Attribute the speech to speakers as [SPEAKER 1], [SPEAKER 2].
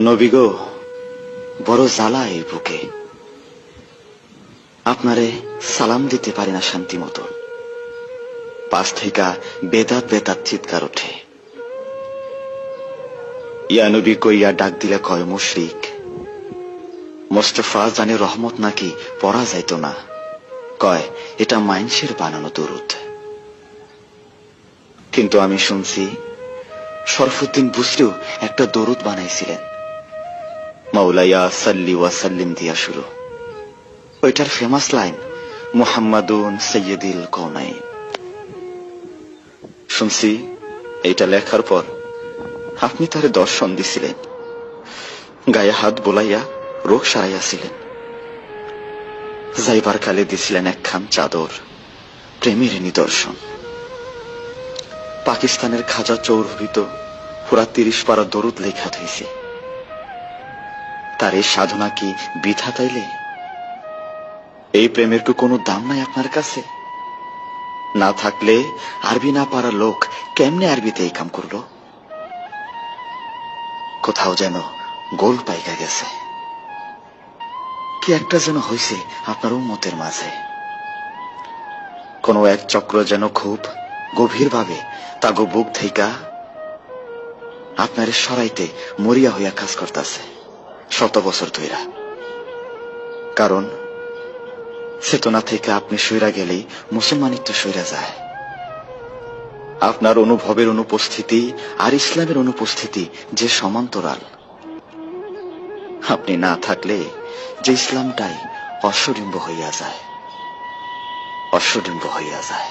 [SPEAKER 1] নবী গো, বড় জ্বালা এই বুকে, আপনারে সালাম দিতে পারি না শান্তি মতো। পাশ থেকে বেদাত বেদাত চিৎকার ওঠে। ইয়া নবী কইয়া ডাক দিলে কয় মুশরিক। মোস্তফা জানে রহমত নাকি পড়া যাইত না, কয় এটা মাইনসের বানানো দরুদ। কিন্তু আমি শুনছি শরফুদ্দিন বুসরিও একটা দরুদ বানাইছিলেন, মাওলায়া সাল্লি ওয়া সাল্লিম দিয়া শুরু। ওইটার ফেমাস লাইন মুহাম্মাদুন সাইয়্যিদুল কওনাইন। শুনছি এইটা লেখার পর আপনি তারে দর্শন দিছিলেন, গায়ে হাত বোলাইয়া রোগ সারাইয়াছিলেন। যাইবার কালে দিছিলেন একখান চাদর, প্রেমের নিদর্শন। পাকিস্তানের খাজা চৌধুরী তো পুরা 30 পারা দরুদ লেখা থইছে। তার এই সাধনা কি বৃথা তাইলে? এই প্রেমের কি কোনো দাম নাই আপনার কাছে? না থাকলে আরবি না পারা লোক কেমনে আরবিতে এই কাম করলো? কোথাও যেন গোল পাইকা গেছে, কি একটা যেন হইছে আপনার উম্মতের মাঝে। কোন এক চক্র যেন খুব গভীর ভাবে তাগো বুক থেইকা আপনারে সরাইতে মরিয়া হইয়া কাজ করতেছে শত বছর ধইরা। কারণ চেতনা থেকে আপনি সইরা গেলেই মুসলমানিত্ব সইরা যায়। আপনার অনুভবের অনুপস্থিতি আর ইসলামের অনুপস্থিতি যে সমান্তরাল। আপনি না থাকলে যে ইসলামটাই অশ্বডিম্ব হইয়া যায়, অশ্বডিম্ব হইয়া যায়।